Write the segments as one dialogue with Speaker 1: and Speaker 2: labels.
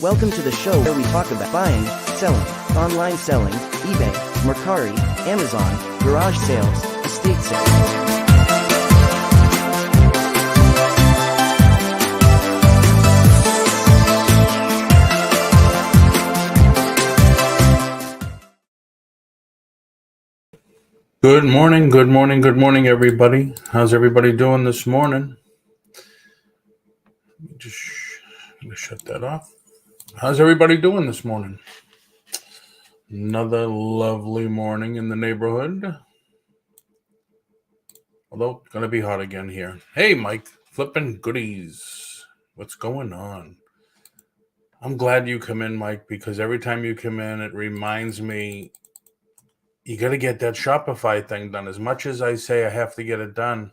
Speaker 1: Welcome to the show where we talk about buying, selling, online selling, eBay, Mercari, Amazon, garage sales, estate sales.
Speaker 2: Good morning, everybody. How's everybody doing this morning? Just gonna shut that off. How's everybody doing this morning? Another lovely morning in the neighborhood. Although it's gonna be hot again here. Hey, Mike, flipping goodies. What's going on? I'm glad you come in, Mike, because every time you come in, it reminds me you got to get that Shopify thing done. As much as I say I have to get it done,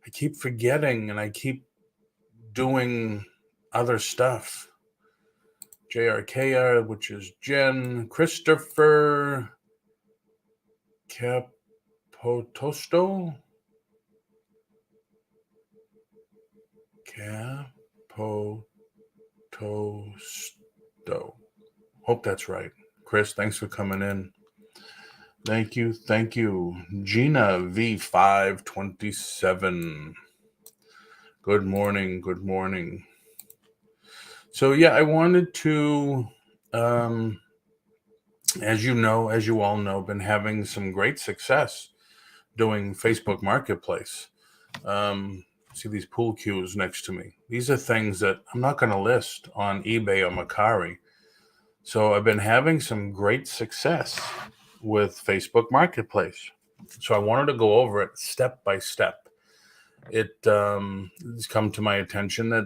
Speaker 2: I keep forgetting and I keep doing other stuff. JRKR, which is Jen, Christopher Capotosto. Hope that's right. Chris, thanks for coming in. Thank you. Gina V527. Good morning. So yeah, I wanted to, as you all know, been having some great success doing Facebook Marketplace. See these pool cues next to me. These are things that I'm not going to list on eBay or Mercari. So I've been having some great success with Facebook Marketplace. So I wanted to go over it step by step. It's come to my attention that,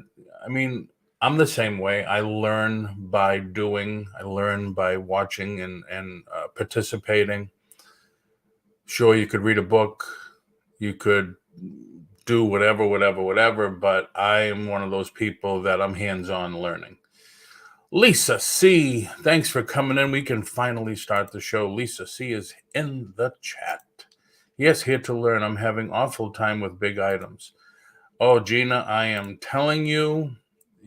Speaker 2: I'm the same way. I learn by doing. I learn by watching and participating. Sure, you could read a book. You could do whatever. But I am one of those people that I'm hands-on learning. Lisa C., thanks for coming in. We can finally start the show. Lisa C. is in the chat. Yes, here to learn. I'm having awful time with big items. Oh, Gina, I am telling you,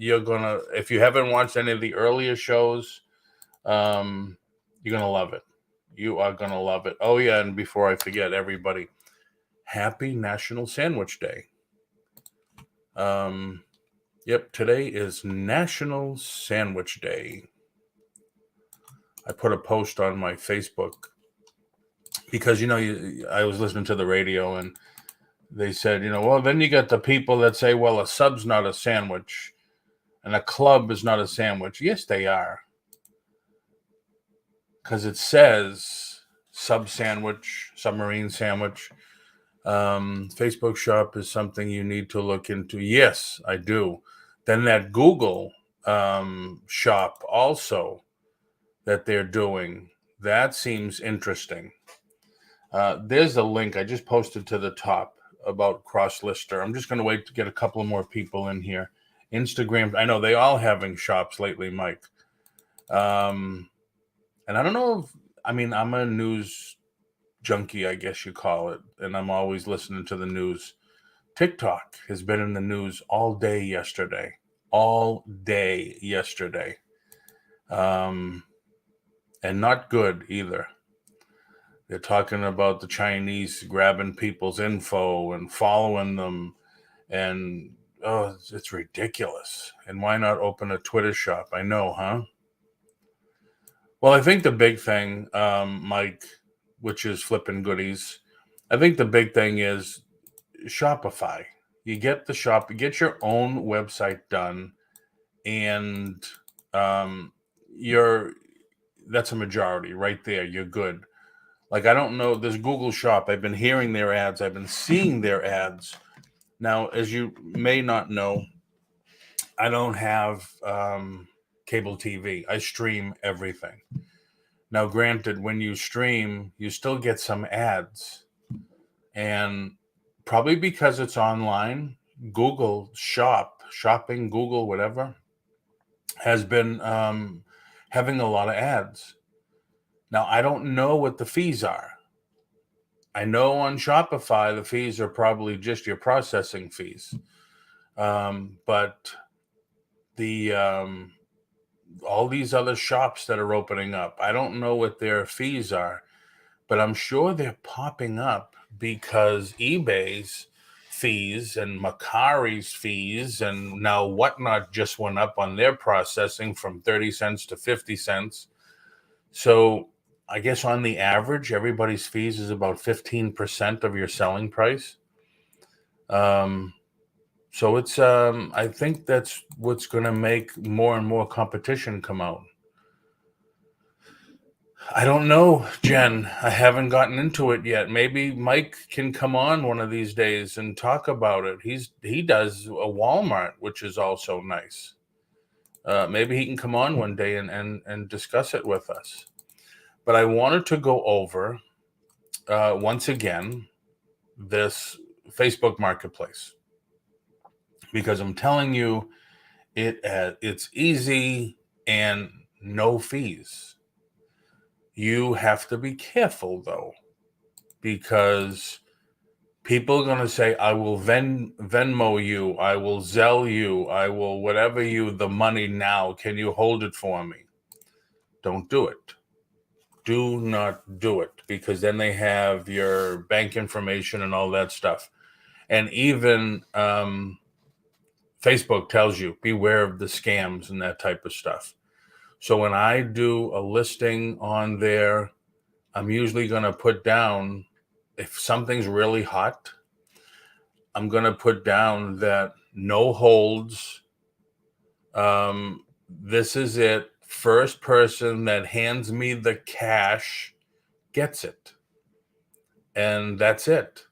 Speaker 2: if you haven't watched any of the earlier shows, you're gonna love it. You are gonna love it. Oh yeah, and before I forget, everybody, happy National Sandwich Day. Yep, today is National Sandwich Day. I put a post on my Facebook because I was listening to the radio and they said, well, then you got the people that say, well, a sub's not a sandwich and a club is not a sandwich. Yes, they are. Because it says sub sandwich, submarine sandwich. Facebook shop is something you need to look into. Yes, I do. Then that Google shop also that they're doing, that seems interesting. There's a link I just posted to the top about Crosslister. I'm just going to wait to get a couple more people in here. Instagram, I know they all having shops lately, Mike. And I don't know I'm a news junkie, I guess you call it, and I'm always listening to the news. TikTok has been in the news all day yesterday. And not good either. They're talking about the Chinese grabbing people's info and following them, and it's ridiculous. And why not open a Twitter shop? I know, huh? Well, I think the big thing, Mike, which is flipping goodies, I think the big thing is Shopify. You get the shop, you get your own website done, and that's a majority right there. You're good. Like, I don't know, there's Google Shop. I've been hearing their ads. I've been seeing their ads. Now, as you may not know, I don't have cable TV. I stream everything. Now, granted, when you stream, you still get some ads. And probably because it's online, Google shopping, Google, whatever, has been having a lot of ads. Now, I don't know what the fees are. I know on Shopify, the fees are probably just your processing fees. But the all these other shops that are opening up. I don't know what their fees are, but I'm sure they're popping up because eBay's fees and Macari's fees and now Whatnot just went up on their processing from 30 cents to 50 cents. So I guess on the average, everybody's fees is about 15% of your selling price. So it's I think that's what's going to make more and more competition come out. I don't know, Jen. I haven't gotten into it yet. Maybe Mike can come on one of these days and talk about it. He does a Walmart, which is also nice. Maybe he can come on one day and discuss it with us. But I wanted to go over once again this Facebook Marketplace because I'm telling you, it's easy and no fees. You have to be careful, though, because people are going to say, I will Venmo you, I will Zelle you, I will whatever you the money now. Can you hold it for me? Don't do it. Do not do it, because then they have your bank information and all that stuff. And even Facebook tells you, beware of the scams and that type of stuff. So when I do a listing on there, I'm usually going to put down, if something's really hot, I'm going to put down that no holds. This is it. First person that hands me the cash gets it. And that's it.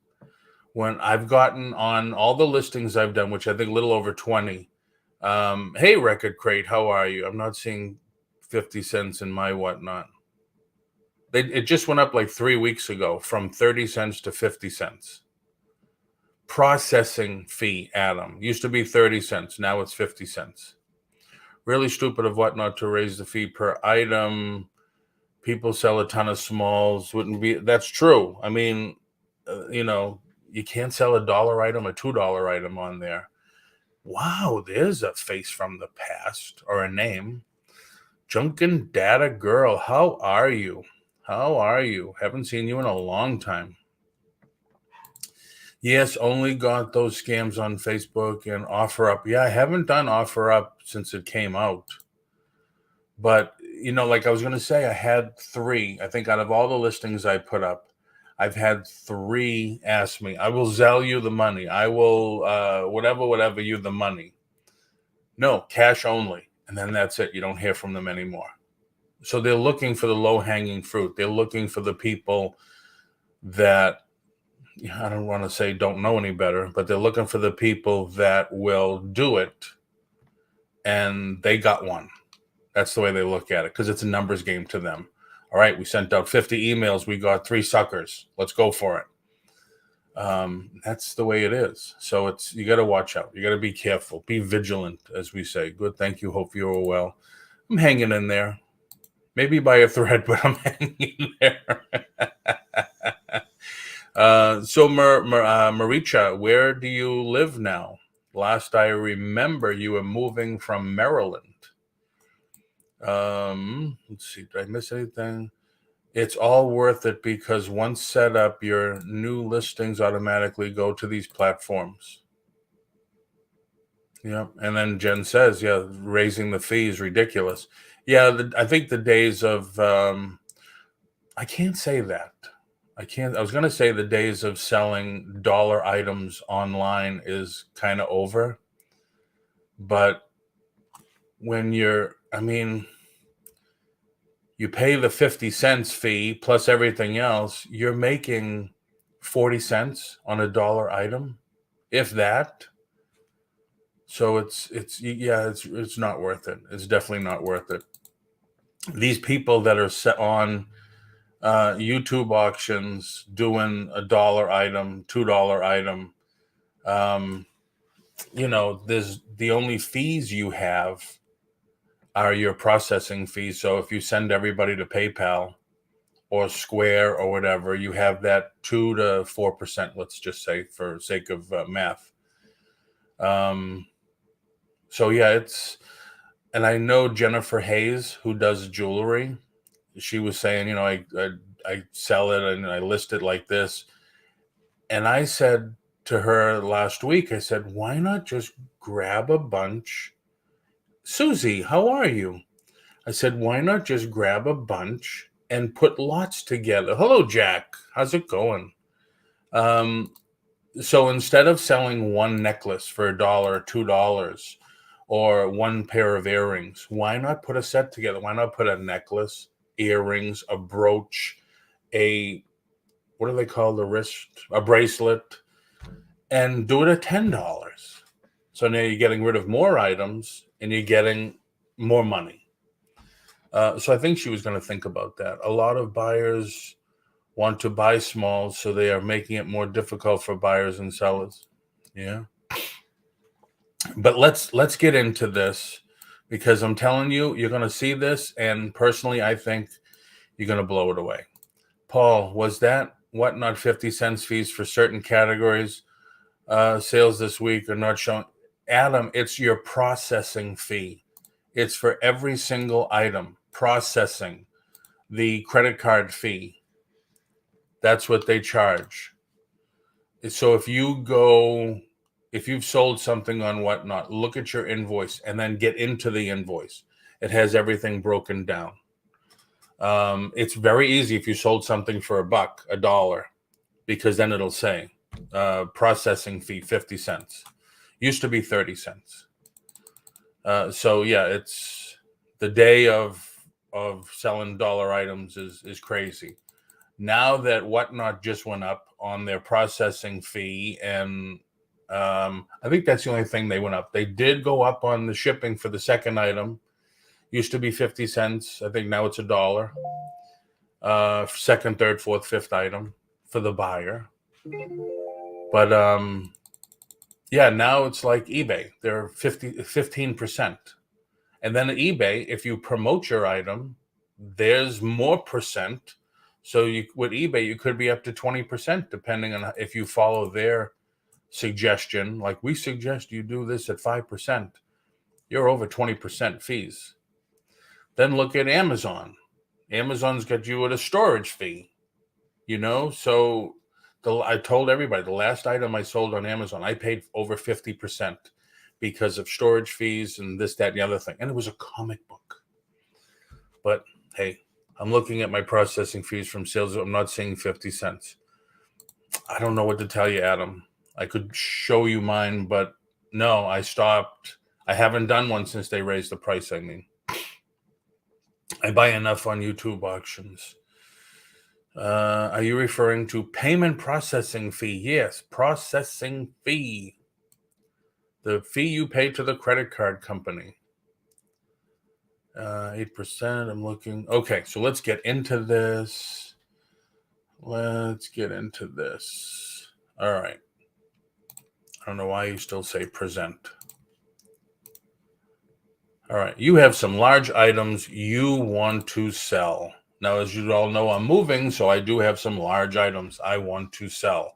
Speaker 2: When I've gotten on all the listings I've done, which I think a little over 20, hey, Record Crate, how are you? I'm not seeing 50 cents in my Whatnot. It just went up like 3 weeks ago from 30 cents to 50 cents. Processing fee, Adam, used to be 30 cents. Now it's 50 cents. Really stupid of Whatnot to raise the fee per item. People sell a ton of smalls. That's true. I mean, you can't sell a $1 item, a $2 item on there. Wow, there's a face from the past or a name. Junkin Data Girl, how are you? How are you? Haven't seen you in a long time. Yes, only got those scams on Facebook and OfferUp. Yeah, I haven't done OfferUp since it came out. But, like I was going to say, I had 3. I think out of all the listings I put up, I've had 3 ask me, I will Zelle you the money. I will whatever you the money. No, cash only. And then that's it. You don't hear from them anymore. So they're looking for the low-hanging fruit. They're looking for the people that, I don't want to say don't know any better, but they're looking for the people that will do it, and they got one. That's the way they look at it, because it's a numbers game to them. All right, we sent out 50 emails. We got 3 suckers. Let's go for it. That's the way it is. So you got to watch out. You got to be careful. Be vigilant, as we say. Good, thank you. Hope you're well. I'm hanging in there. Maybe by a thread, but I'm hanging there. So Maricha, where do you live now? Last I remember, you were moving from Maryland. Let's see, did I miss anything? It's all worth it because once set up, your new listings automatically go to these platforms. Yeah, and then Jen says, yeah, raising the fee is ridiculous. Yeah, I think the days of, I can't say that. I was going to say the days of selling dollar items online is kind of over. But when you pay the 50 cents fee plus everything else, you're making 40 cents on a dollar item, if that. So it's not worth it. It's definitely not worth it. These people that are set on YouTube auctions doing a $1 item, $2 item, there's the only fees you have are your processing fees. So if you send everybody to PayPal or Square or whatever, you have that 2 to 4%, let's just say, for sake of math. So yeah, And I know Jennifer Hayes, who does jewelry. She was saying, I sell it and I list it like this. And I said to her last week, I said, why not just grab a bunch? Susie, how are you? I said, why not just grab a bunch and put lots together? Hello, Jack. How's it going? So instead of selling one necklace for $1, $2, or one pair of earrings, why not put a set together? Why not put a necklace, earrings, a brooch, what do they call the wrist? A bracelet, and do it at $10. So now you're getting rid of more items and you're getting more money. So I think she was going to think about that. A lot of buyers want to buy small, so they are making it more difficult for buyers and sellers. Yeah. But let's get into this, because I'm telling you, you're going to see this, and personally, I think you're going to blow it away. Paul, was that Whatnot 50 cents fees for certain categories? Sales this week are not shown. Adam, it's your processing fee. It's for every single item. Processing, the credit card fee. That's what they charge. So if you've sold something on Whatnot, look at your invoice and then get into the invoice. It has everything broken down. It's very easy if you sold something for $1, because then it'll say processing fee 50 cents. Used to be 30 cents. So yeah, it's the day of selling dollar items is crazy. Now that Whatnot just went up on their processing fee, and I think that's the only thing they went up. They did go up on the shipping for the second item. Used to be 50 cents. I think now it's $1. Second, third, fourth, fifth item for the buyer. But yeah, now it's like eBay. They're 15%. And then at eBay, if you promote your item, there's more percent. So with eBay, you could be up to 20%, depending on if you follow their suggestion. Like, we suggest you do this at 5%. You're over 20% fees. Then look at Amazon. Amazon's got you at a storage fee. So I told everybody, the last item I sold on Amazon, I paid over 50% because of storage fees and this, that, and the other thing. And it was a comic book. But hey, I'm looking at my processing fees from sales. I'm not seeing 50 cents. I don't know what to tell you, Adam. I could show you mine, but no, I stopped. I haven't done one since they raised the price. I mean, I buy enough on YouTube auctions. Are you referring to payment processing fee? Yes, processing fee. The fee you pay to the credit card company. 8%. I'm looking. Okay, so let's get into this. All right. I don't know why you still say present. All right. You have some large items you want to sell. Now, as you all know, I'm moving, so I do have some large items I want to sell.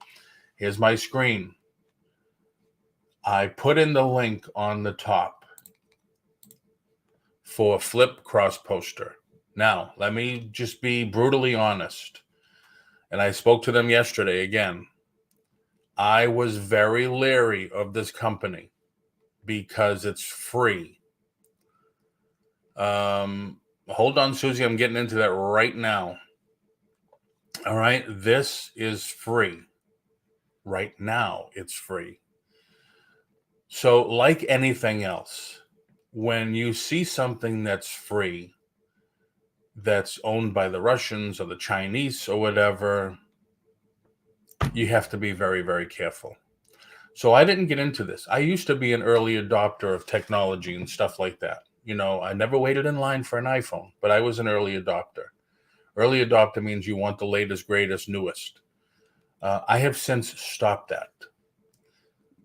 Speaker 2: Here's my screen. I put in the link on the top for Flyp Cross Poster. Now, let me just be brutally honest. And I spoke to them yesterday again. I was very leery of this company because it's free. Hold on, Susie. I'm getting into that right now. All right. This is free. Right now, it's free. So, like anything else, when you see something that's free, that's owned by the Russians or the Chinese or whatever, you have to be very, very careful. So I didn't get into this. I used to be an early adopter of technology and stuff like that. I never waited in line for an iPhone, but I was an early adopter. Early adopter means you want the latest, greatest, newest. I have since stopped that.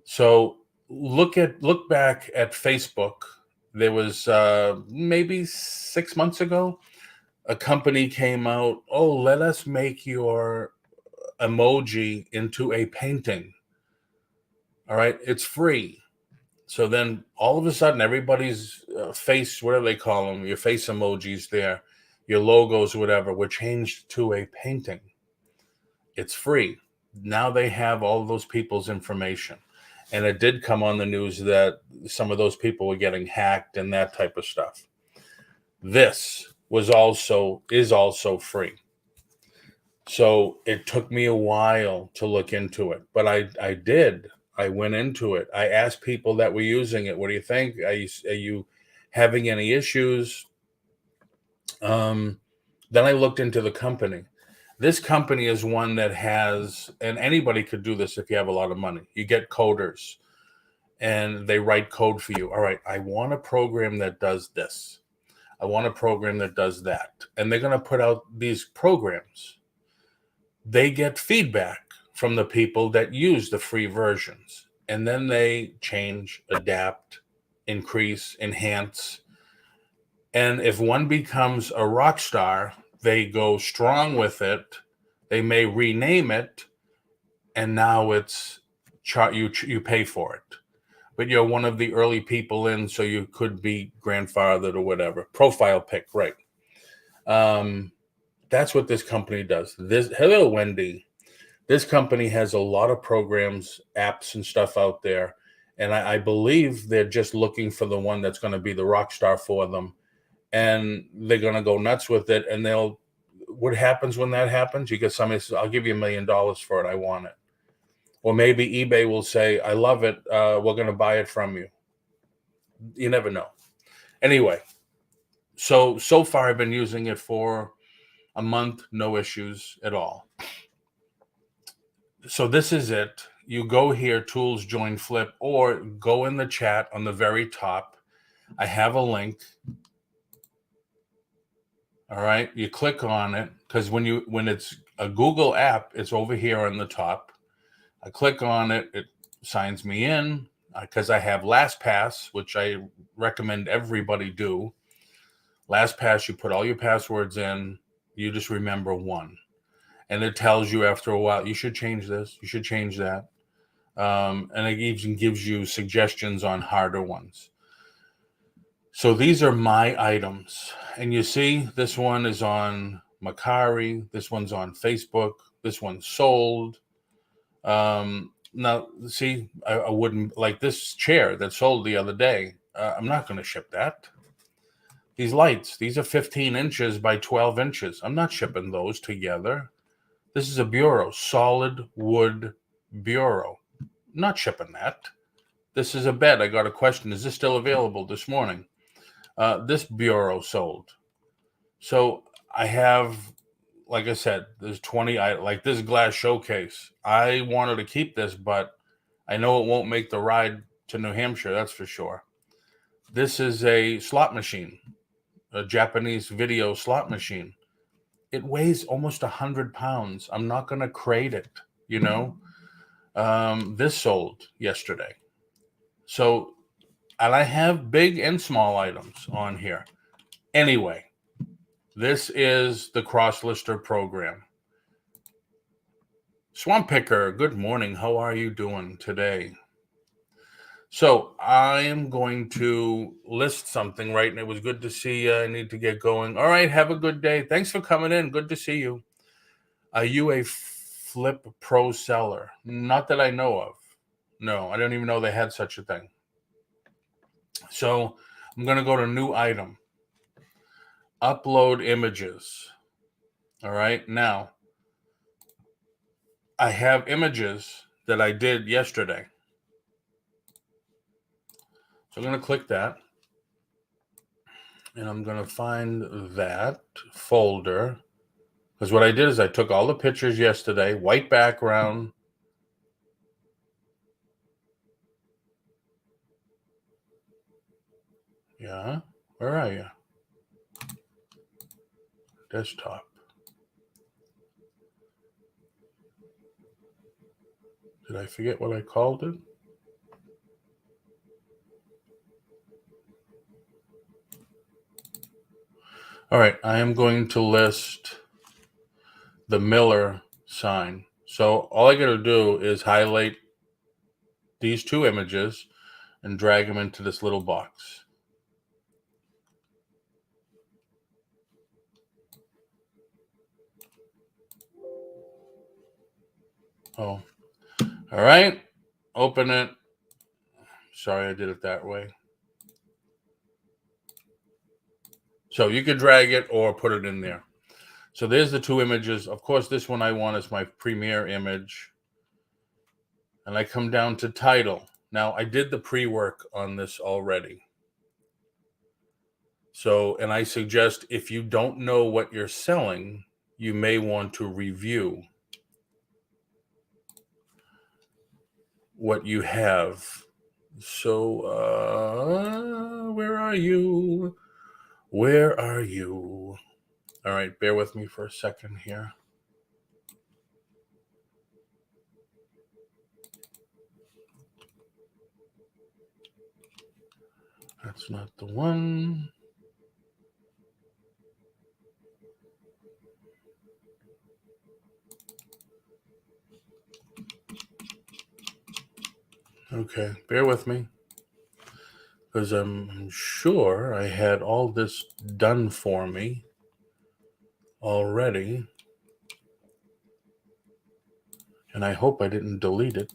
Speaker 2: So look back at Facebook. There was maybe 6 months ago, a company came out, let us make your emoji into a painting. All right, it's free. So then all of a sudden, everybody's face, whatever they call them, your face emojis there, your logos, whatever, were changed to a painting. It's free. Now they have all of those people's information. And it did come on the news that some of those people were getting hacked and that type of stuff. This is also free. So it took me a while to look into it, but I did. I went into it. I asked people that were using it, what do you think? Are you having any issues? Then I looked into the company. This company is one that has, and anybody could do this if you have a lot of money. You get coders and they write code for you. All right, I want a program that does this. I want a program that does that. And they're going to put out these programs. They get feedback from the people that use the free versions. And then they change, adapt, increase, enhance. And if one becomes a rock star, they go strong with it. They may rename it, and now it's you pay for it. But you're one of the early people in, so you could be grandfathered or whatever. Profile pic, right? That's what this company does. Hello, Wendy. This company has a lot of programs, apps, and stuff out there, and I believe they're just looking for the one that's going to be the rock star for them, and they're going to go nuts with it. And what happens when that happens? You get somebody says, "I'll give you $1 million for it. I want it." Or maybe eBay will say, "I love it. We're going to buy it from you." You never know. Anyway, so far I've been using it for a month, no issues at all. So this is it. You go here, tools, join Flyp, or go in the chat on the very top. I have a link. All right, you click on it because when it's a Google app, it's over here on the top. I click on it, it signs me in because I have LastPass, which I recommend everybody do. LastPass, you put all your passwords in, you just remember one. And it tells you after a while, you should change this, you should change that. And it even gives you suggestions on harder ones. So these are my items. And you see, this one is on Mercari, this one's on Facebook, this one's sold. Now, see, I wouldn't, like this chair that sold the other day, I'm not going to ship that. These lights, these are 15 inches by 12 inches. I'm not shipping those together. This is a bureau, solid wood bureau. Not shipping that. This is a bed. I got a question. Is this still available this morning? This bureau sold. So I have, like I said, there's 20, like this glass showcase. I wanted to keep this, but I know it won't make the ride to New Hampshire, that's for sure. This is a slot machine, a Japanese video slot machine. It weighs almost 100 pounds. I'm not going to crate it, you know. This sold yesterday. So, and I have big and small items on here. Anyway, this is the Crosslister program. Swamp Picker, good morning. How are you doing today? So I am going to list something, right? And it was good to see you. I need to get going. All right, have a good day. Thanks for coming in. Good to see you. Are you a Flyp Pro seller? Not that I know of. No, I don't even know they had such a thing. So I'm going to go to new item. Upload images. All right, now I have images that I did yesterday. So I'm going to click that. And I'm going to find that folder. Because what I did is I took all the pictures yesterday, white background. Yeah, where are you? Desktop. Did I forget what I called it? All right, I am going to list the Miller sign. So all I got to do is highlight these two images and drag them into this little box. Oh, all right. Open it. Sorry, I did it that way. So you could drag it or put it in there. So there's the two images. Of course, this one I want is my premiere image. And I come down to title. Now, I did the pre-work on this already. So, and I suggest if you don't know what you're selling, you may want to review what you have. So, where are you? Where are you? All right, bear with me for a second here. That's not the one. Okay, bear with me, because I'm sure I had all this done for me already, and I hope I didn't delete it.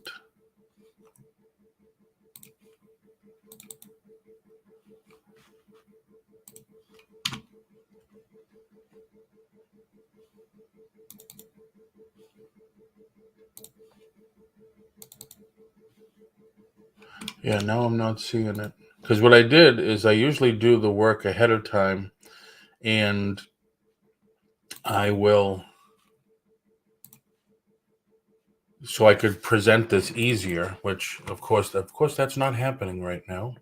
Speaker 2: Yeah, now I'm not seeing it. Because what I did is I usually do the work ahead of time, and I will, so I could present this easier, which of course that's not happening right now.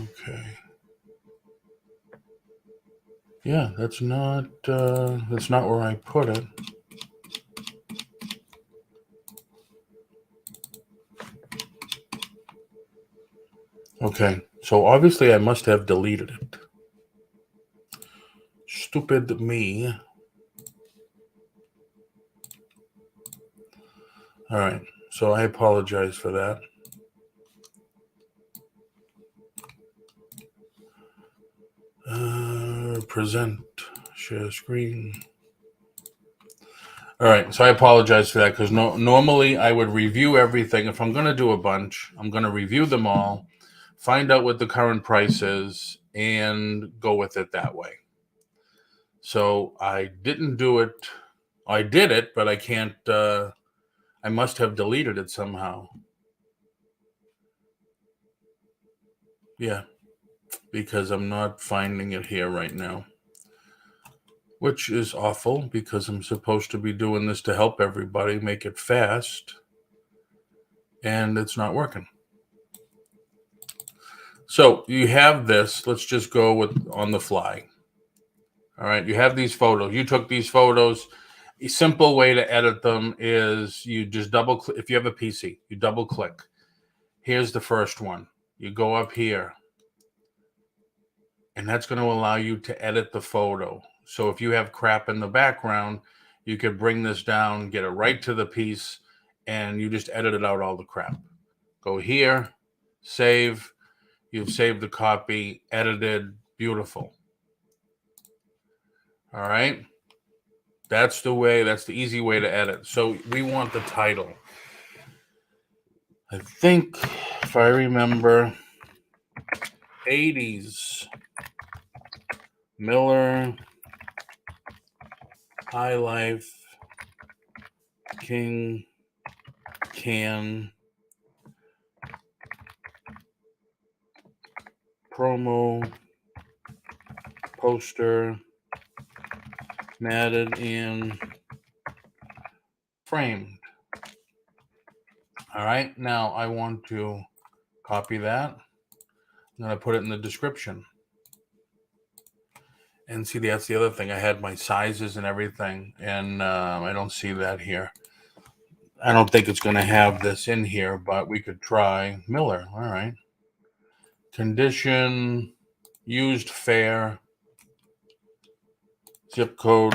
Speaker 2: Okay. Yeah, that's not where I put it. Okay, so obviously I must have deleted it. Stupid me. All right, so I apologize for that. Present, share screen. All right, so I apologize for that, because normally I would review everything. If I'm going to do a bunch, I'm going to review them all, find out what the current price is, and go with it that way. So I didn't do it. I did it, but I can't. I must have deleted it somehow. Yeah, because I'm not finding it here right now, which is awful, because I'm supposed to be doing this to help everybody make it fast, and it's not working. So you have this. Let's just go with on the fly. All right, you have these photos. You took these photos. A simple way to edit them is you just double click. If you have a PC, you double click. Here's the first one. You go up here, and that's going to allow you to edit the photo. So if you have crap in the background, you could bring this down, get it right to the piece, and you just edited out all the crap. Go here, save. You've saved the copy, edited, beautiful. All right. That's the way, that's the easy way to edit. So we want the title. I think, if I remember, 80s Miller High Life King Can promo poster matted and framed. All right, now I want to copy that. I'm going to put it in the description. And see, that's the other thing. I had my sizes and everything, and I don't see that here. I don't think it's going to have this in here, but we could try Miller. All right. Condition, used fair, zip code,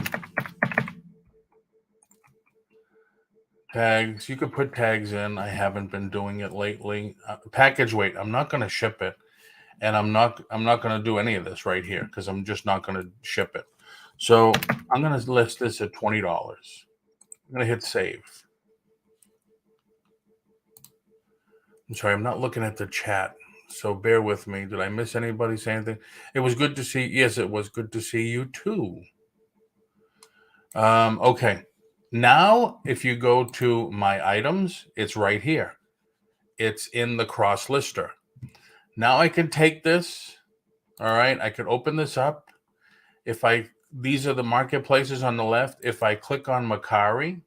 Speaker 2: tags. You could put tags in. I haven't been doing it lately. Package weight. I'm not going to ship it, and I'm not going to do any of this right here because I'm just not going to ship it. So I'm going to list this at $20. I'm going to hit save. I'm sorry, I'm not looking at the chat, so bear with me. Did I miss anybody say anything? It was good to see. Yes, it was good to see you too. Okay. Now, if you go to my items, it's right here. It's in the cross lister. Now I can take this. All right. I can open this up. These are the marketplaces on the left. If I click on Mercari,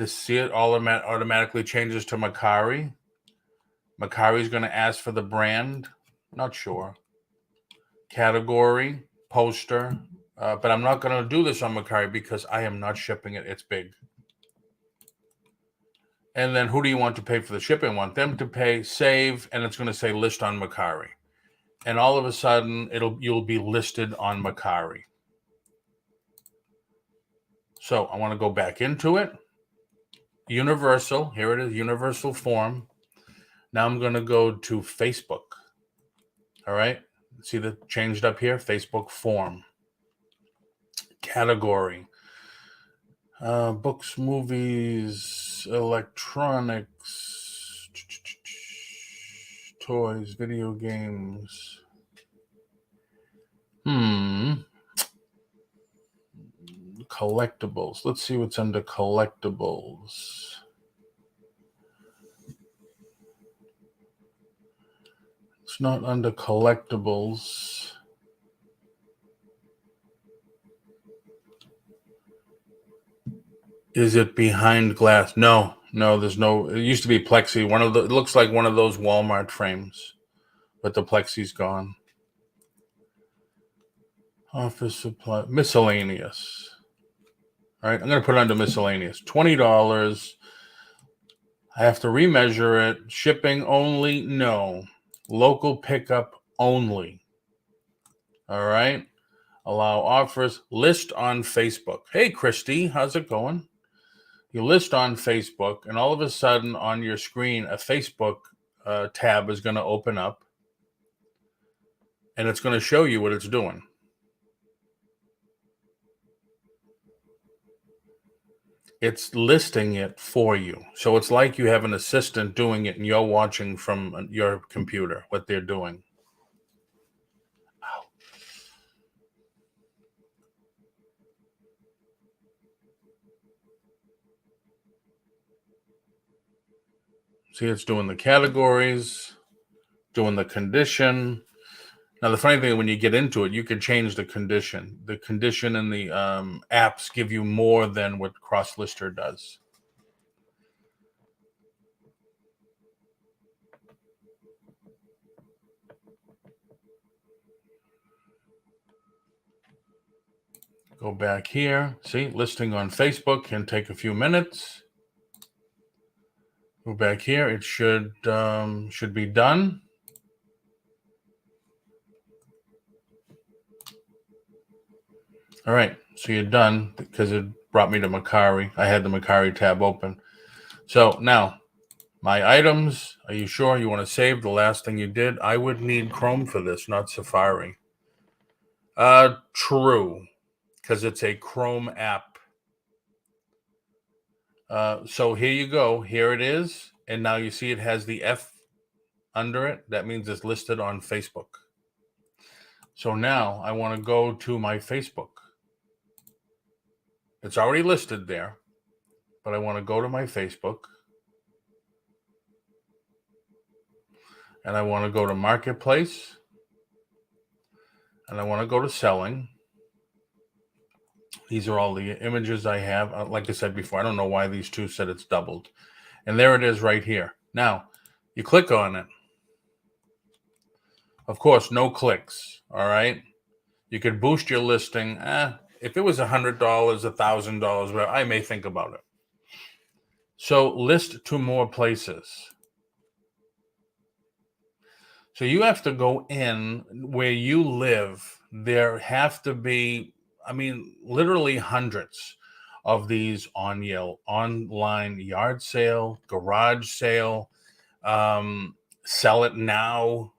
Speaker 2: see it automatically changes to Mercari. Mercari is going to ask for the brand. Not sure. Category, poster. But I'm not going to do this on Mercari because I am not shipping it. It's big. And then who do you want to pay for the shipping? I want them to pay, save, and it's going to say list on Mercari. And all of a sudden, you'll be listed on Mercari. So I want to go back into it. Universal, here it is, universal form. Now I'm going to go to Facebook. All right. See the changed up here? Facebook form. Category. Books, movies, electronics, toys, video games. Collectibles. Let's see what's under collectibles. It's not under collectibles. Is it behind glass? No, there's no. It used to be plexi. It looks like one of those Walmart frames, but the plexi's gone. Office supply, miscellaneous. All right, I'm going to put it under miscellaneous. $20. I have to remeasure it. Shipping only? No. Local pickup only. All right. Allow offers. List on Facebook. Hey, Christy, how's it going? You list on Facebook, and all of a sudden on your screen, a Facebook tab is going to open up, and it's going to show you what it's doing. It's listing it for you. So it's like you have an assistant doing it, and you're watching from your computer what they're doing. Ow. See, it's doing the categories, doing the condition. Now, the funny thing, when you get into it, you can change the condition. The condition in the apps give you more than what Crosslister does. Go back here. See, listing on Facebook can take a few minutes. Go back here. It should be done. All right, so you're done because it brought me to Mercari. I had the Mercari tab open. So now, my items, are you sure you want to save the last thing you did? I would need Chrome for this, not Safari. True, because it's a Chrome app. So here you go. Here it is. And now you see it has the F under it. That means it's listed on Facebook. So now I want to go to my Facebook. It's already listed there, but I want to go to my Facebook. And I want to go to Marketplace. And I want to go to Selling. These are all the images I have. Like I said before, I don't know why these two said it's doubled. And there it is right here. Now, you click on it. Of course, no clicks, all right? You could boost your listing. If it was $100, $1,000, I may think about it. So list to more places. So you have to go in where you live. There have to be, literally hundreds of these online yard sale, garage sale, sell it now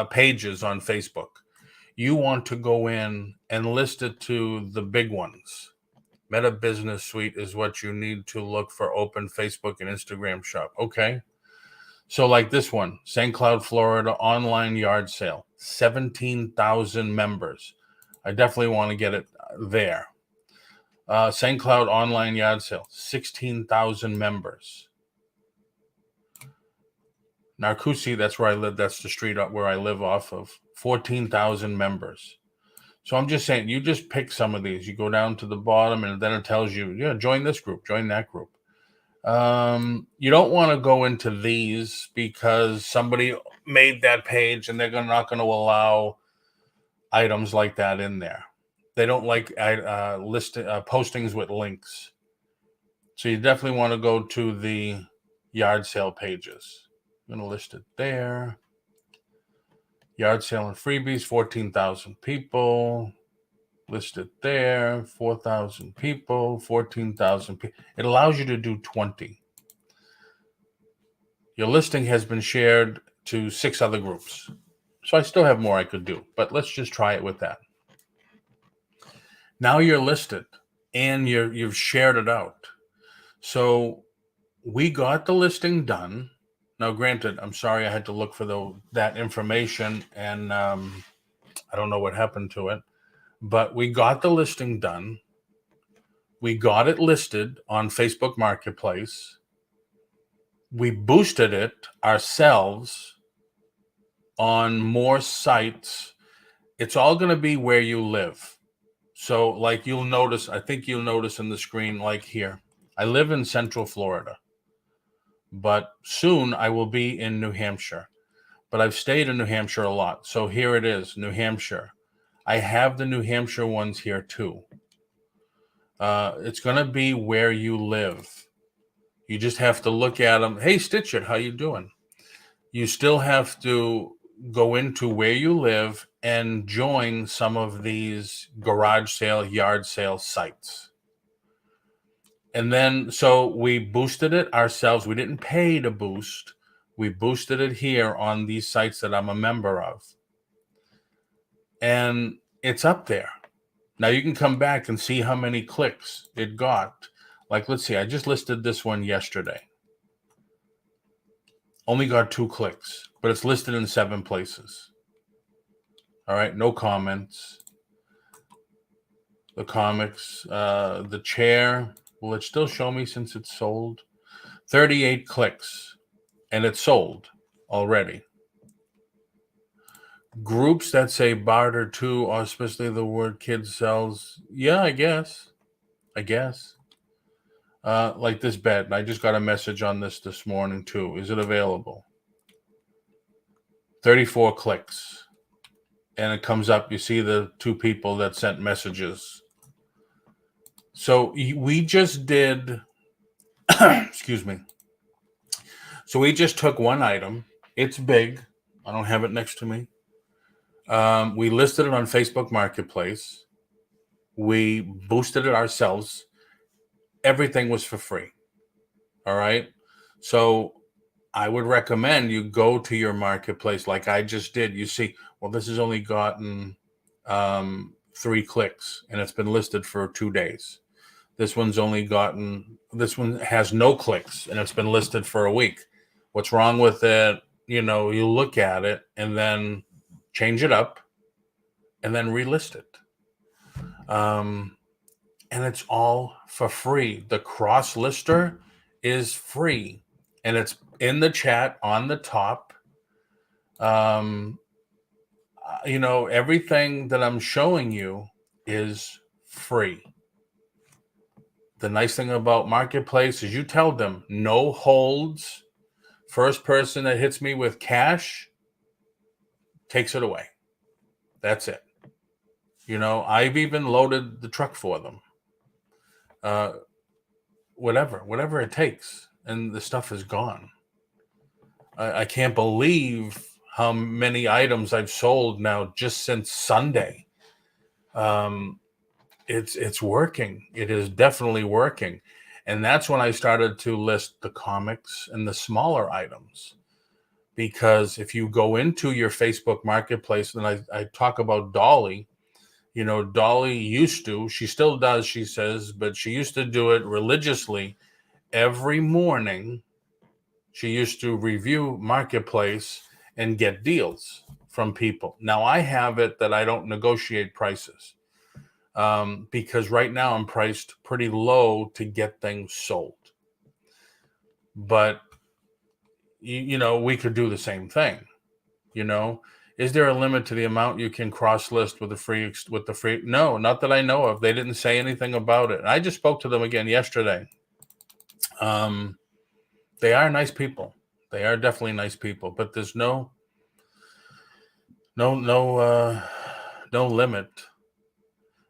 Speaker 2: pages on Facebook. You want to go in and list it to the big ones. Meta Business Suite is what you need to look for. Open Facebook and Instagram shop. Okay. So like this one, St. Cloud, Florida, online yard sale, 17,000 members. I definitely want to get it there. St. Cloud online yard sale, 16,000 members. Narcoossee, that's where I live. That's the street up where I live off of, 14,000 members. So I'm just saying, you just pick some of these. You go down to the bottom and then it tells you, yeah, join this group, join that group. You don't want to go into these because somebody made that page and they're not going to allow items like that in there. They don't like postings with links. So you definitely want to go to the yard sale pages. I'm going to list it there. Yard sale and freebies, 14,000 people. List it there, 4,000 people, 14,000 people. It allows you to do 20. Your listing has been shared to 6 other groups. So I still have more I could do, but let's just try it with that. Now you're listed and you've shared it out. So we got the listing done. Now, granted, I'm sorry I had to look for that information, and I don't know what happened to it, but we got the listing done. We got it listed on Facebook Marketplace. We boosted it ourselves on more sites. It's all going to be where you live. So like I think you'll notice in the screen, like here, I live in Central Florida, but soon I will be in New Hampshire, but I've stayed in New Hampshire a lot. So here it is, New Hampshire. I have the New Hampshire ones here too. It's going to be where you live. You just have to look at them. Hey, Stitch It, how you doing? You still have to go into where you live and join some of these garage sale, yard sale sites. And then, so we boosted it ourselves. We didn't pay to boost. We boosted it here on these sites that I'm a member of. And it's up there. Now you can come back and see how many clicks it got. Like, let's see, I just listed this one yesterday. Only got 2 clicks, but it's listed in 7 places. All right, no comments. The comics, the chair, will it still show me since it's sold? 38 clicks, and it's sold already. Groups that say barter to, or especially the word kids sells. Yeah, I guess. Like this bed. I just got a message on this morning too. Is it available? 34 clicks. And it comes up, you see the 2 people that sent messages. So we just did, excuse me. So we just took one item. It's big. I don't have it next to me. We listed it on Facebook Marketplace. We boosted it ourselves. Everything was for free. All right. So I would recommend you go to your marketplace like I just did. You see, well, this has only gotten 3 clicks and it's been listed for 2 days. This one has no clicks and it's been listed for a week. What's wrong with it? You look at it and then change it up and then relist it. And it's all for free. The Crosslister is free and it's in the chat on the top. Everything that I'm showing you is free. The nice thing about Marketplace is you tell them no holds. First person that hits me with cash takes it away. That's it. I've even loaded the truck for them. whatever it takes. And the stuff is gone. I can't believe how many items I've sold now just since Sunday. It's working. It is definitely working. And that's when I started to list the comics and the smaller items. Because if you go into your Facebook Marketplace, and I talk about Dolly, Dolly used to, she still does, she says, but she used to do it religiously every morning. She used to review Marketplace and get deals from people. Now I have it that I don't negotiate prices. Because right now I'm priced pretty low to get things sold. But, we could do the same thing. Is there a limit to the amount you can cross list with the free? No, not that I know of. They didn't say anything about it. I just spoke to them again yesterday. They are nice people. They are definitely nice people, but there's no limit.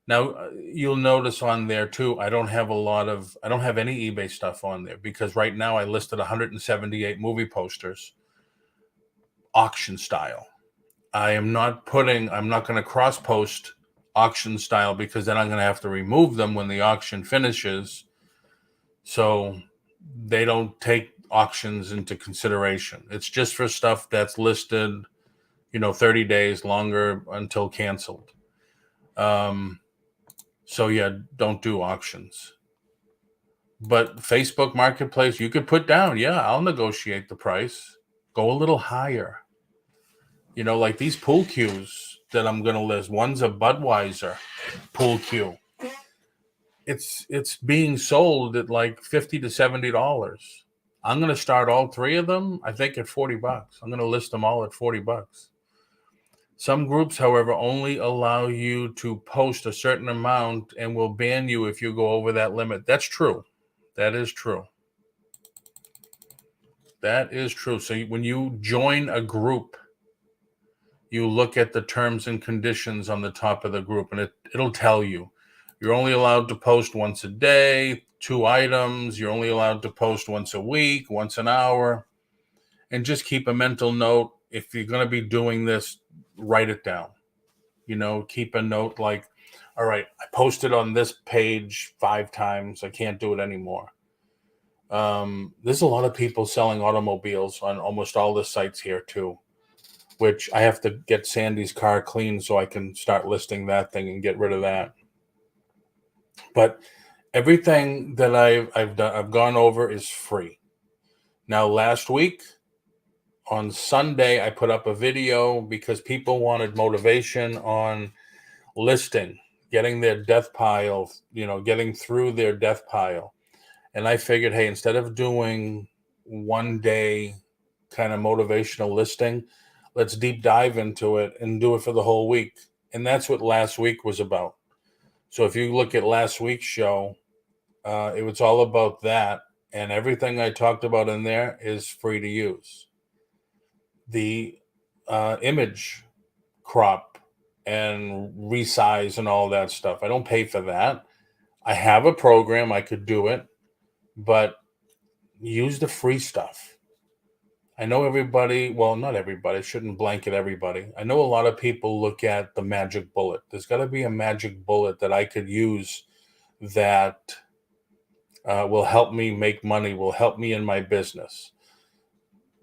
Speaker 2: Now, you'll notice on there too, I don't have any eBay stuff on there because right now I listed 178 movie posters, auction style. I'm not going to cross post auction style because then I'm going to have to remove them when the auction finishes. So they don't take auctions into consideration. It's just for stuff that's listed, 30 days longer until canceled. So yeah, don't do auctions. But Facebook Marketplace, you could put down, I'll negotiate the price. Go a little higher. Like these pool cues that I'm going to list. One's a Budweiser pool cue. It's being sold at like $50 to $70. I'm going to start all three of them, I think, at $40. I'm going to list them all at $40. Some groups, however, only allow you to post a certain amount and will ban you if you go over that limit. That's true. That is true. That is true. So when you join a group, you look at the terms and conditions on the top of the group, and it'll tell you you're only allowed to post once a day, 2 items. You're only allowed to post once a week, once an hour. And just keep a mental note. If you're going to be doing this, write it down. Keep a note like, all right, I posted on this page 5 times. I can't do it anymore. There's a lot of people selling automobiles on almost all the sites here too, which I have to get Sandy's car cleaned so I can start listing that thing and get rid of that. But everything that I've gone over is free. Now, last week on Sunday, I put up a video because people wanted motivation on listing, getting their death pile, getting through their death pile. And I figured, hey, instead of doing one day kind of motivational listing, let's deep dive into it and do it for the whole week. And that's what last week was about. So if you look at last week's show, it was all about that. And everything I talked about in there is free to use. The image crop and resize and all that stuff, I don't pay for that. I have a program, I could do it, but use the free stuff. I know everybody, well, not everybody, shouldn't blanket everybody. I know a lot of people look at the magic bullet. There's got to be a magic bullet that I could use that will help me make money, will help me in my business.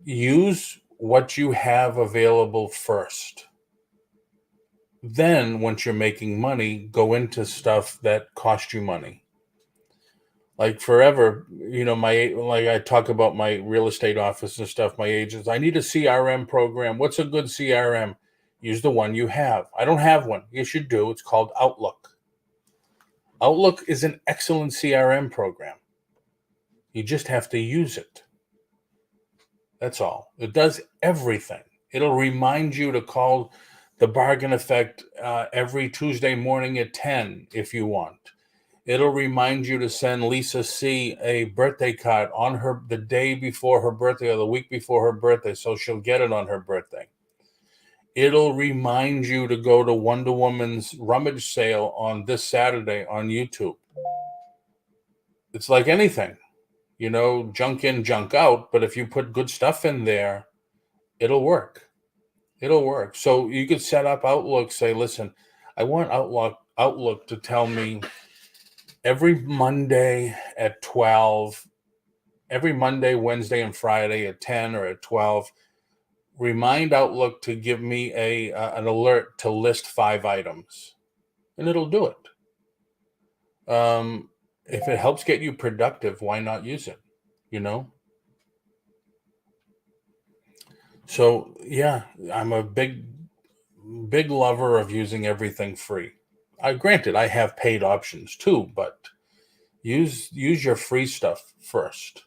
Speaker 2: Use what you have available first. Then, once you're making money, go into stuff that cost you money. Like forever, like I talk about my real estate office and stuff, my agents, I need a CRM program. What's a good CRM? Use the one you have. I don't have one. You should do. It's called Outlook. Outlook is an excellent CRM program. You just have to use it. That's all. It does everything. It'll remind you to call the Bargain Effect every Tuesday morning at 10 if you want. It'll remind you to send Lisa C. a birthday card on the day before her birthday or the week before her birthday, so she'll get it on her birthday. It'll remind you to go to Wonder Woman's rummage sale on this Saturday on YouTube. it's like anything, junk in, junk out. But if you put good stuff in there, it'll work. It'll work. So you could set up Outlook, say, listen, I want Outlook to tell me every Monday at 12, every Monday, Wednesday, and Friday at 10 or at 12, remind Outlook to give me an alert to list 5 items, and it'll do it. If it helps get you productive, why not use it? So yeah, I'm a big lover of using everything free. Granted, I have paid options too, but use your free stuff first.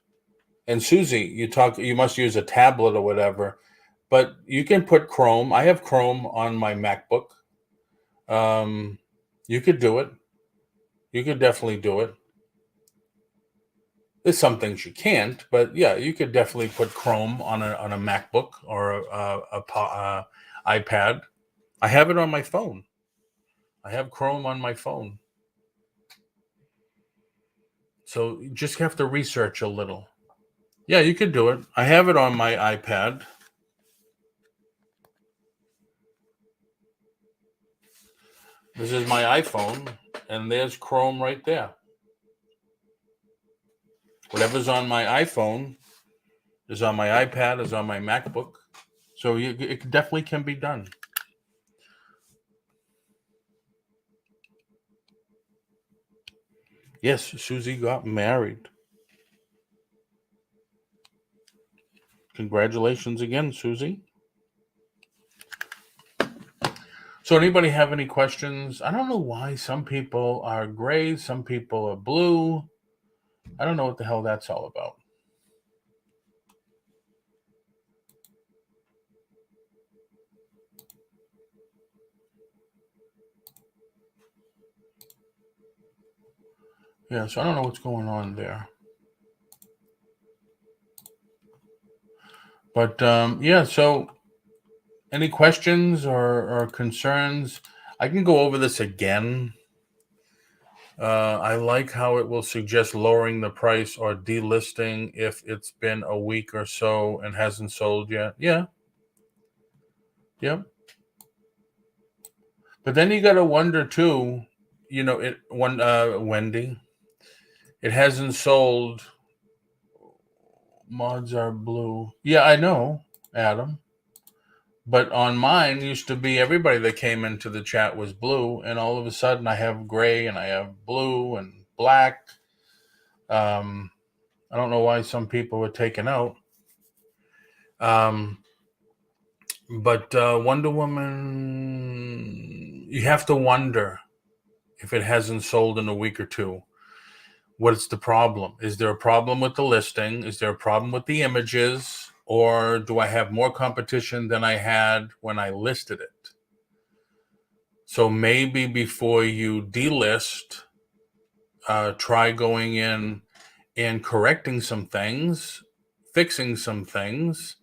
Speaker 2: And Susie, you must use a tablet or whatever, but you can put Chrome. I have Chrome on my MacBook. You could do it. You could definitely do it. There's some things you can't, but yeah, you could definitely put Chrome on a MacBook or a iPad. I have it on my phone. I have Chrome on my phone. So you just have to research a little. Yeah, you could do it. I have it on my iPad. This is my iPhone, and there's Chrome right there. Whatever's on my iPhone is on my iPad, is on my MacBook. So it definitely can be done. Yes, Susie got married. Congratulations again, Susie. So anybody have any questions? I don't know why some people are gray, some people are blue. I don't know what the hell that's all about. Yeah, so I don't know what's going on there. But yeah, so any questions or concerns? I can go over this again. I like how it will suggest lowering the price or delisting if it's been a week or so and hasn't sold yet. Yeah. Yep. But then you got to wonder too, Wendy, it hasn't sold. Mods are blue. Yeah, I know, Adam. But on mine used to be everybody that came into the chat was blue, and all of a sudden I have gray and I have blue and black. I don't know why some people were taken out. But Wonder Woman, you have to wonder if it hasn't sold in a week or two. What's the problem? Is there a problem with the listing? Is there a problem with the images? Or do I have more competition than I had when I listed it? So maybe before you delist, try going in and correcting some things, fixing some things,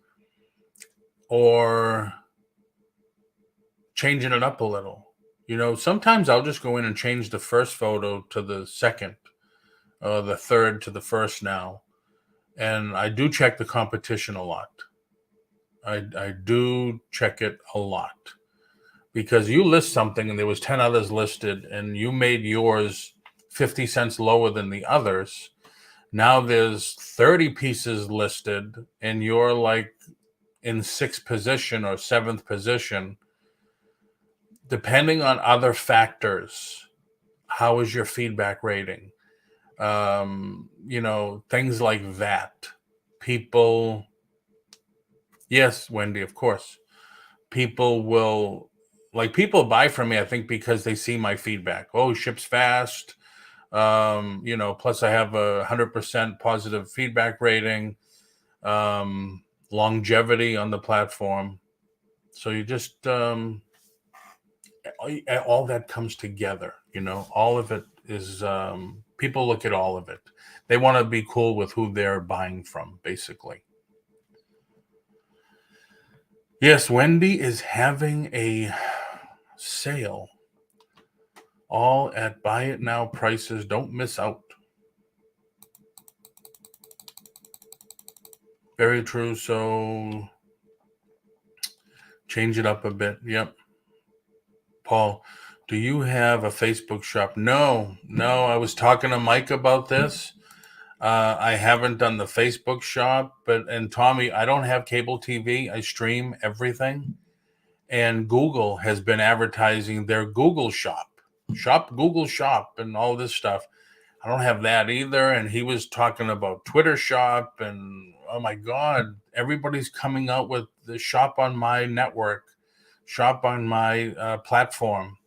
Speaker 2: or changing it up a little. Sometimes I'll just go in and change the first photo to the second, the third to the first now. And I do check the competition a lot. I do check it a lot. Because you list something and there was 10 others listed and you made yours 50 cents lower than the others. Now there's 30 pieces listed and you're like in 6th position or 7th position. Depending on other factors, how is your feedback rating? Things like that. People, yes, Wendy, of course. People buy from me, I think, because they see my feedback. Oh, ships fast. Plus I have 100% positive feedback rating, longevity on the platform. So you just, all that comes together, all of it is, people look at all of it. They want to be cool with who they're buying from, basically. Yes, Wendy is having a sale. All at buy it now prices. Don't miss out. Very true. So change it up a bit. Yep. Paul, do you have a Facebook shop? No. I was talking to Mike about this. I haven't done the Facebook shop, and Tommy, I don't have cable TV. I stream everything. And Google has been advertising their Google shop, Google shop, and all this stuff. I don't have that either. And he was talking about Twitter shop, and oh my God, everybody's coming out with the shop on my network, shop on my platform,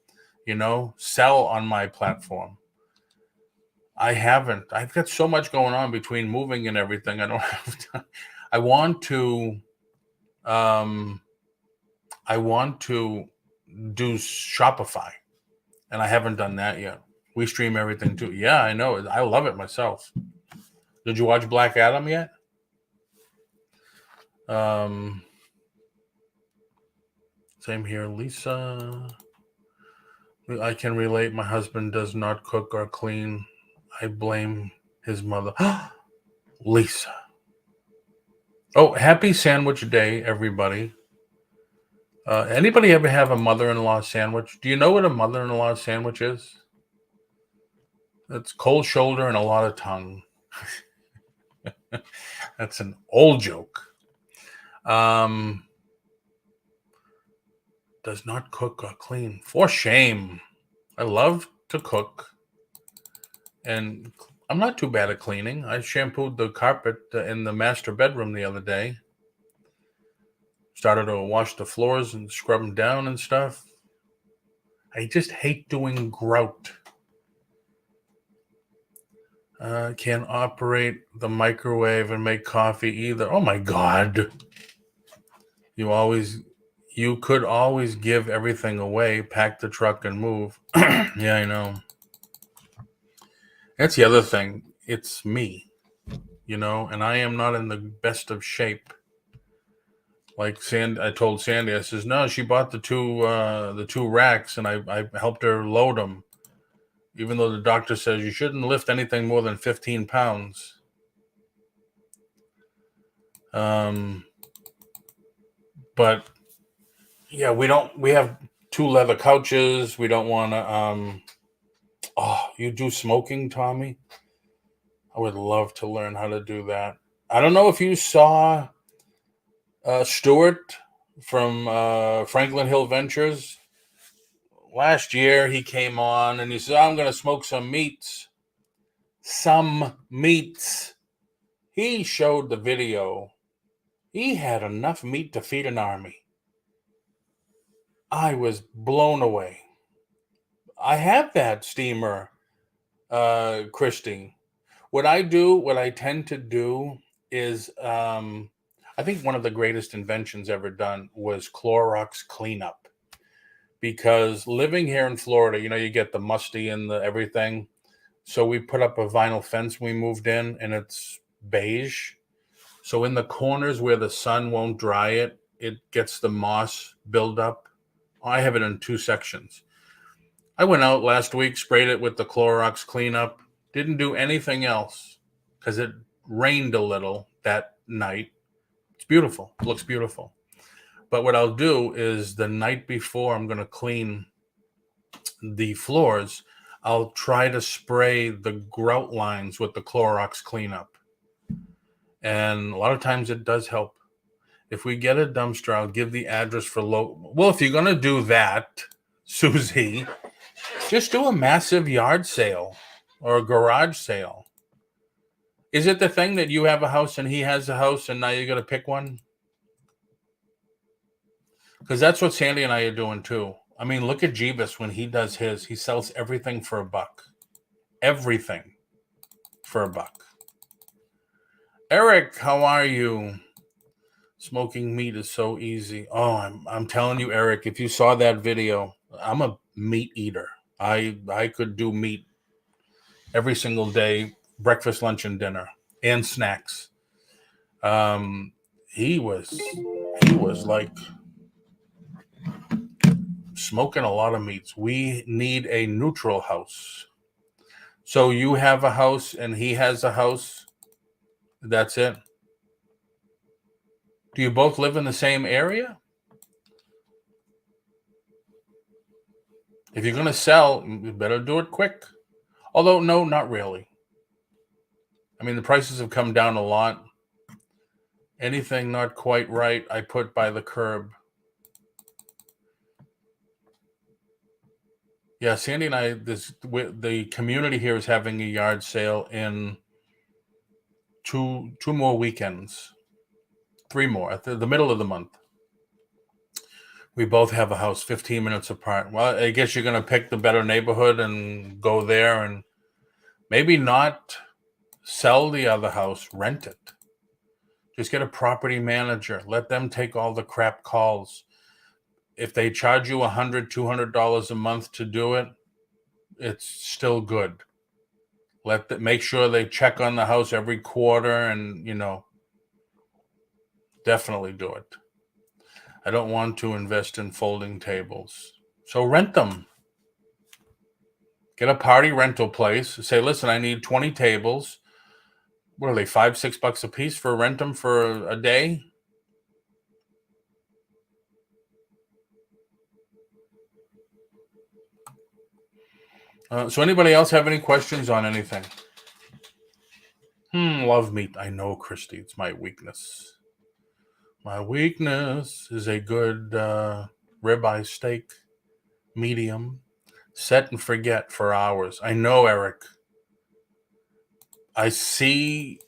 Speaker 2: sell on my platform. I haven't. I've got so much going on between moving and everything. I don't have time. I want to do Shopify, and I haven't done that yet. We stream everything too. Yeah, I know. I love it myself. Did you watch Black Adam yet? Same here, Lisa. I can relate. My husband does not cook or clean. I blame his mother. Lisa. Oh, happy sandwich day, everybody. Anybody ever have a mother-in-law sandwich? Do you know what a mother-in-law sandwich is? It's cold shoulder and a lot of tongue. That's an old joke. Does not cook or clean. For shame. I love to cook. And I'm not too bad at cleaning. I shampooed the carpet in the master bedroom the other day. Started to wash the floors and scrub them down and stuff. I just hate doing grout. Can't operate the microwave and make coffee either. Oh my God. You could always give everything away, pack the truck and move. Yeah, I know. That's the other thing. It's me, and I am not in the best of shape. Like I told Sandy, I says, no, she bought the two racks, and I helped her load them. Even though the doctor says you shouldn't lift anything more than 15 pounds. But yeah, we have 2 leather couches. We don't want to, you do smoking, Tommy? I would love to learn how to do that. I don't know if you saw Stuart from Franklin Hill Ventures. Last year, he came on and he said, I'm going to smoke some meats. He showed the video. He had enough meat to feed an army. I was blown away. I have that steamer, Christy. What I tend to do is, I think one of the greatest inventions ever done was Clorox cleanup. Because living here in Florida, you get the musty and the everything. So we put up a vinyl fence when we moved in, and it's beige. So in the corners where the sun won't dry it, it gets the moss buildup. I have it in 2 sections. I went out last week, sprayed it with the Clorox cleanup. Didn't do anything else because it rained a little that night. It's beautiful. It looks beautiful. But what I'll do is the night before I'm going to clean the floors, I'll try to spray the grout lines with the Clorox cleanup. And a lot of times it does help. If we get a dumpster, I'll give the address for Well, if you're going to do that, Susie, just do a massive yard sale or a garage sale. Is it the thing that you have a house and he has a house and now you're going to pick one? Because that's what Sandy and I are doing too. I mean, look at Jeebus when he does his. He sells everything for $1. Everything for $1. Eric, how are you? Smoking meat is so easy. Oh, I'm telling you, Eric, if you saw that video, I'm a meat eater. I could do meat every single day, breakfast, lunch, and dinner, and snacks. He was like smoking a lot of meats. We need a neutral house. So you have a house and he has a house. That's it. Do you both live in the same area? If you're going to sell, you better do it quick. Although, no, not really. I mean, the prices have come down a lot. Anything not quite right, I put by the curb. Yeah, Sandy and I, the community here is having a yard sale in two more weekends. 3 more at the middle of the month. We both have a house 15 minutes apart. Well, I guess you're going to pick the better neighborhood and go there, and maybe not sell the other house, rent it. Just get a property manager. Let them take all the crap calls. If they charge you $100, $200 a month to do it, it's still good. Make sure they check on the house every quarter, and definitely do it. I don't want to invest in folding tables. So rent them. Get a party rental place. Say, listen, I need 20 tables. What are they, $5, $6 a piece for rent them for a day? So anybody else have any questions on anything? Love meat. I know, Christy. It's my weakness. My weakness is a good ribeye steak, medium, set and forget for hours. I know, Eric. I see